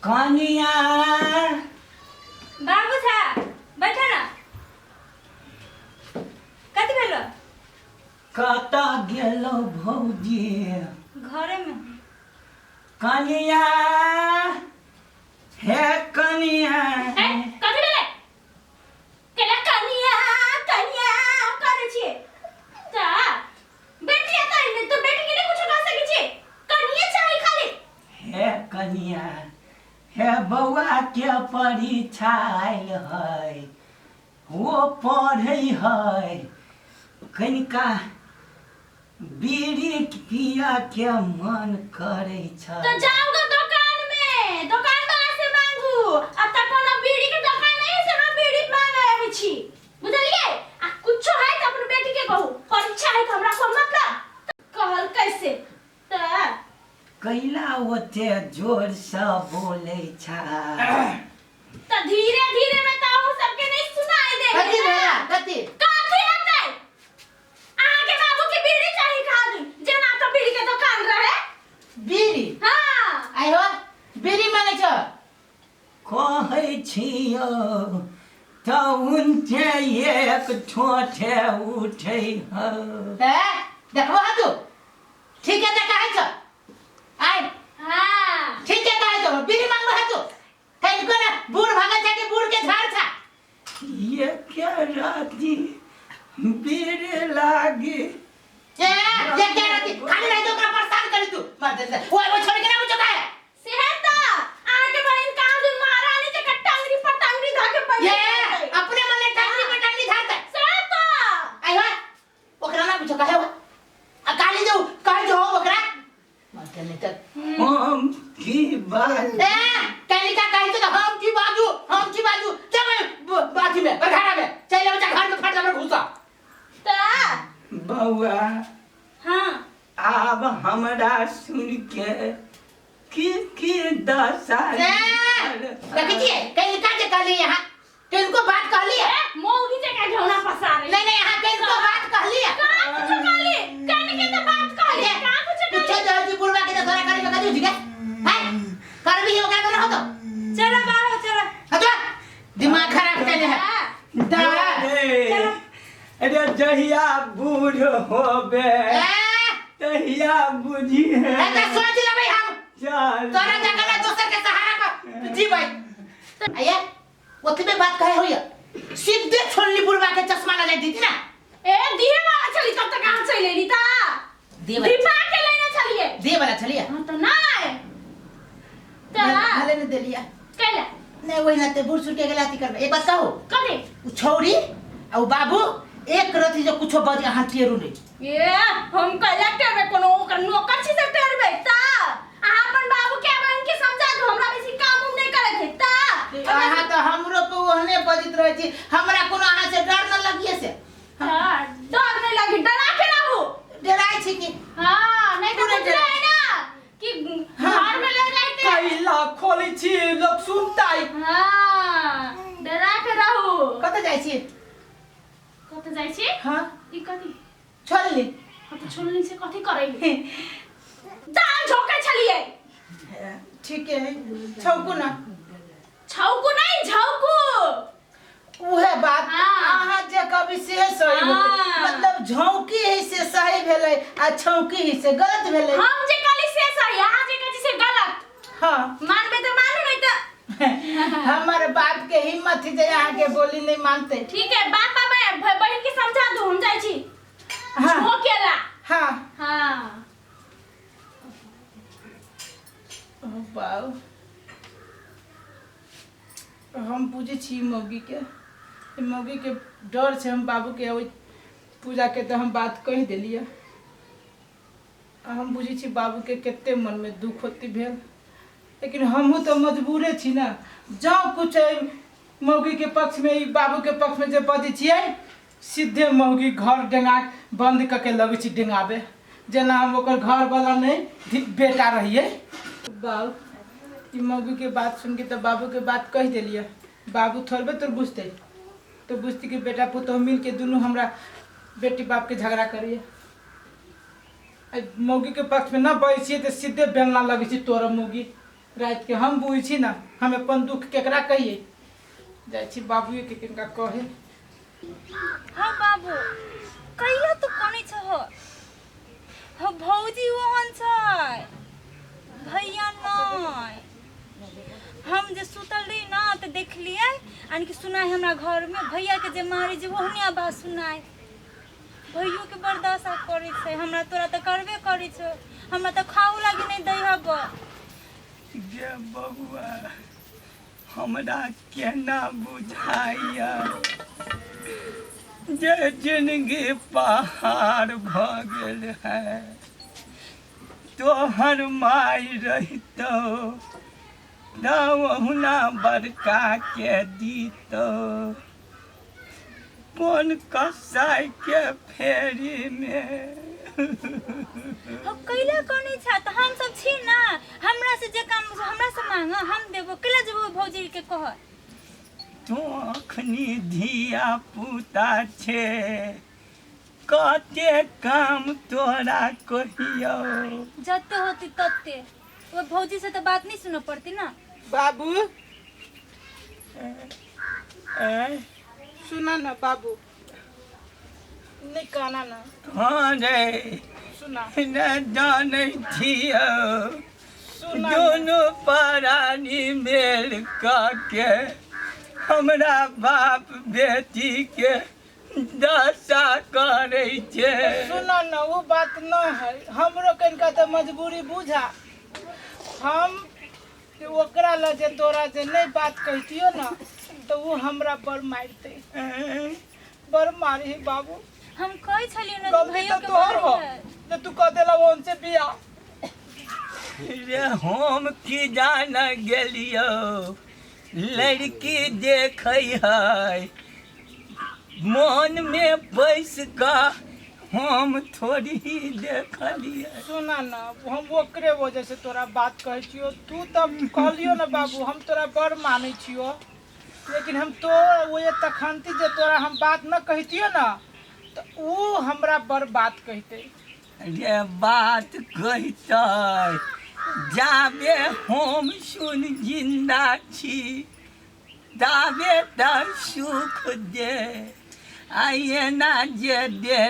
कनिया बाबू था बैठा ना कथी भेलो कता गेलो भौजी घरे में कनिया हे कनिया है कथी भेले केला कनिया कनिया करे छिए ता बेटिया त तो बेटी के कुछ कह सके छी कनिया चाहि खाली हे कनिया हे बौआ के परीक्षा आयल है वो पढ़े है कनिका बीड़ी पिया के मन करे छ तो जाऊंगा दुकान वाला से मांगू अब तक कोनो बीड़ी के दुकान नहीं है से हम बीड़ी मांगे आबै छी बुझलिए आ कुछो है त अपन बेटी के कहू परीक्षा है त हमरा को मतलब कहल कैसे त कैला ओते जोर से बोले छ त धीरे धीरे में त हम सबके नहीं सुनाई दे कथी भैया कथी काफी हतै आगे बाबू के बीड़ी चाहिए खा दू जेना तो बीड़ी के दुकान रहे बीड़ी हां आइ हो बीड़ी मांगे छ कहै छियो त उनके एक ठोठे उठे है है देखबो हा तू ठीक है त काहे छ आइ हां ठीक है काहे छ बीड़ी मांगबो हा तू कहीं को ना बूढ़ भागा छ के बूढ़ के झाड़ था ये क्या राती बीड़े लागे ये क्या रहती खाली रह तो ओकरा परेशान करी तू मार दे वो छोड़ के ना मुझे काहे सेहता आगे बहन का दूं महारानी के टांगरी पर टांगरी धाके बैठ ये अपने मन टांगरी पर टांगरी धाता सेहता आई हो ओकरा ना पूछो काहे हो आ काली जो काहे जो हो ओकरा मार दे नहीं तक हम की बात ए काली का काहे तो हम की बाजू चल बाथी में बघारा में चल बच्चा घर में फट जा घुसा ता बउआ हां अब हमरा सुन के की दशा देखिए कहीं का जे कहली यहां किनको बात कहली है मौगी जे का ढौना पसारे नहीं यहां किनको बात कहली है कहां कुछ कहली कहने के तो बात कहली कहां कुछ कहली पूछो जल्दी बुलवा के तोरा करे में कदी ठीक है हैं कर भी ओकरा को ना हो तो चलो बाबू चलो हटो दिमाग खराब कर है अरे जहिया बूढ़ होबे तहिया बुझी है ऐसा सोच ले भाई हम चल तोरा जगह दोसर के सहारा पर जी भाई आया ओती में बात कहे होया सीधे छोड़नी बुलवा के चश्मा लगा दी थी ना ए दिए वाला चली तब तक कहां से लेली ता दीपा के लेना चलिए दे वाला चलिए हां तो ना ता भले ने दे लिया कैला नहीं वही ना ते बूढ़ सुट के गलाती कर एक बात कहो कदे उ छौरी और बाबू एक रति जो कुछो बज हाथियरु नहीं ये हम कलेक्टर में कोनो ओकर नौकर छी सेक्टर में ता अपन बाबू के बहन के समझा दो हमरा बेसी काम उम नहीं करे थे ता आहा तो हमरो को ओहने बजित रहे छी हमरा कोनो आहा से डर न लगिए से हां डर नहीं लगी डरा के ना हो डराई छी कि हां नहीं तो कुछ है ना कि घर में ले जाते कैला खोली छी लोग सुनताई हां डरा के रहू कत जाई छी कत जाई छी हां ई कथी छोड़ली हम तो छोड़नी से कथी करई दाल झोके चलिए ठीक है छौकू ना छौकू नहीं झौकू उहे बात हाँ। आहा जे कभी से सही होते हाँ। मतलब झौकी ही से सही भेलै आ छौकी ही से गलत भेलै हम जे कली से सही यहाँ जे कली से गलत हां मानबे तो मानू नहीं तो हमारे बाप के हिम्मत थी जे यहाँ के बोली नहीं मानते ठीक है बाप बाबा बहन के समझा दो हम जाई छी हाँ। झोकेला हां हां ओ बाऊ हम पूछे छी मौगी के डर से हम बाबू के पूजा के तो हम बात कह दिलिए हम बुझे छी बाबू के केते मन में दुख होती भेल लेकिन हमहू तो मजबूरे छी ना जाओ कुछ मौगी के पक्ष में बाबू के पक्ष में जे बजी छिए सीधे मौगी घर डेंगा बंद करके लगे छी डेंगाबे जना हम ओकर घर वाला नहीं बेटा रहिए बाबू ई मौगी के बात सुन के तो बाबू के बात कह दिलिए बाबू थोड़बे तो बुझते कि बेटा पुतोह मिल के दोनों हमरा बेटी बाप के झगड़ा करिए मौगी के पक्ष में न बैठिए तो सीधे बेलना लगे तोरा मौगी रात के हम बुझी छी ना हम अपन दुख केकरा कहिए जाय छी बाबूए के किनका कहे। हाँ बाबू कहिया तू कनी छ हो भौजी ओहन छै भैया नहीं हम जे सुतल रही ना तो देखलिए यानी कि सुनाई हमरा घर में भैया के जे मारी जे ओहने आवाज सुनाई भैयो के बर्दाश्त करे छै हमरा तोरा तो करबे करी छ हमरा तो खाऊ लागी नहीं दै हब गे बबुआ हमरा केना बुझाइया जे जिंदगी पहाड़ भ गेल है तोहर माई रहितो दहुना बड़का के दीतो कौन कसाई के फेरी में हो कैला कोनी छ त हम सब छी ना हमरा से जे काम हमरा से मांग हम देबो कैला जेबो भौजी के कह तू अखनी धिया पुता छे कते काम तोरा कहियो जते होती तते वो भौजी से तो बात नहीं सुनो पड़ती ना बाबू सुना ना बाबू नहीं कहना ना हाँ रे सुना न जाने छियो सुना दोनों प्राणी मेल के हमरा बाप बेटी के दशा करे छे। सुना ना वो बात न है हमरो कनिका तो मजबूरी बुझा हम ओकरा ल जे तोरा जे नहीं बात कहतियो ना तो वो हमरा बड़ मारते बड़ मारी बाबू हम कह छलिए ना गलती भैया तो के तोहर हो मारे है। जे तू कह देला उनसे बिया रे हम की जान गेलियो लड़की देखै है मन में बैस का हम थोड़ी देखलिए। सुना ना हम ओकरे वजह से तोरा बात कहै छियो तू तब कहलियो ना बाबू हम तोरा बड़ मानै छियो लेकिन हम तो वो तखनती जे तोरा हम बात न कहतियो ना तो वो हमरा बड़ बात कहते रे बात कहते जाबे हम सुन जिंदा छी दाबे त सुख दे आइए ना जे दे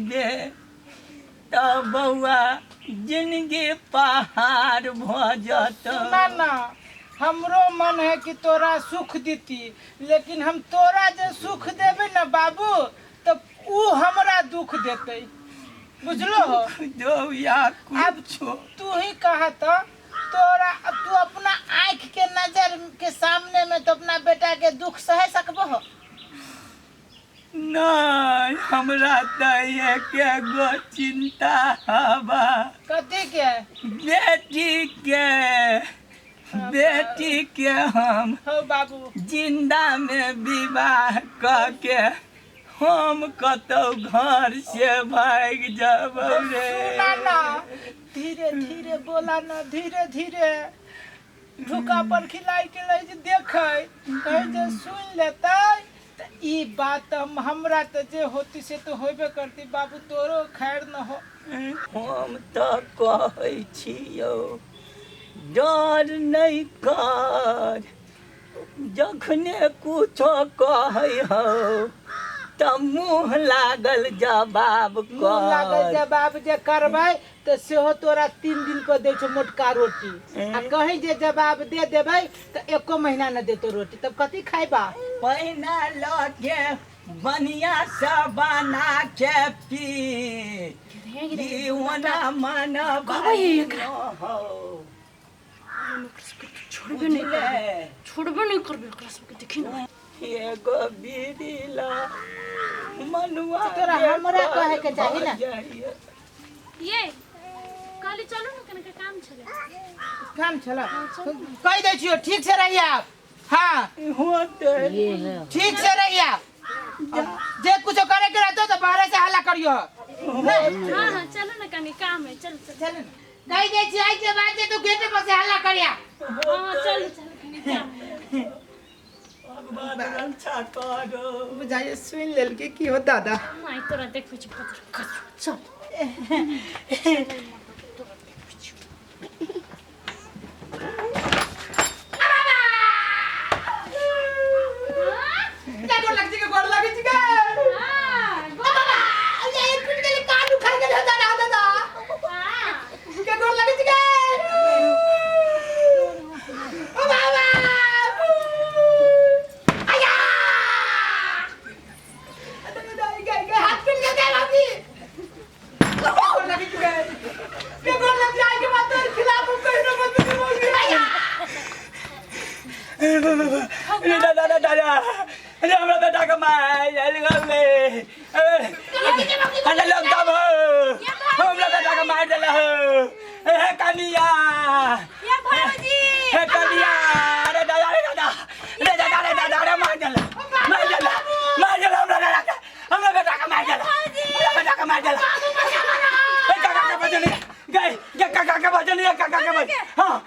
दे तो बउआ जिंदगी पहाड़ भ जत। सुना ना हमरो मन है कि तोरा सुख देती लेकिन हम तोरा जे सुख देबे ना बाबू तो ऊ हमरा दुख देते बुझलो हो दो या अब कुछो तू ही कहा तो तोरा तू अपना आँख के नजर के सामने में तो अपना बेटा के दुख सह सकबो हो नहीं हमरा त एक गो चिंता हवा कथी के बेटी के हम हो बाबू जिंदा में विवाह करके हम कतौ घर से भाग जब रे। सुना ना धीरे धीरे बोला ना धीरे धीरे ढुका पर खिलाई के ले जे देखे कहे जे सुन लेते त ई बात हमरा त जे होती से तो होबे करती बाबू तोरो खैर न हो हम तो कहै छियो डर नहीं कर जखने कुछो कहै हो त मुँह लागल जवाब मुँह लागल कर। जवाब जे करबै तो सेहो तोरा 3 दिन पर दे छो मोटका रोटी आ कहीं जे जवाब दे देबै तो एको महीना न देतो रोटी तब कथी खाइबा पहिना लगे बनिया सा बना के पी दीवाना मन छोड़बे नहीं करबे ओकरा सबके देखी ना एगो बीड़ी ला मनुआ तोरा हमरा कहे के चाही ना ये काली चलो ना कने काम छले काम चला कह दे छियो ठीक से रहिया हाँ होते ठीक से रहिया जे कुछ करे के रहतो तो बाहर से हल्ला करियो हां हां चलो ना कने काम है चल चल चल कह दे छी आई के बाद जे तू गेट पर से हल्ला करिया हां चल चल कने काम है भगवान रक्षा करो बुझाइए सुन लेल के की हो दादा माई तोरा देखै छी पत्र चल दादा अरे हमरा बेटा के माय ले अरे लोग दम हो हमरा बेटा के मार देला हो ए कनिया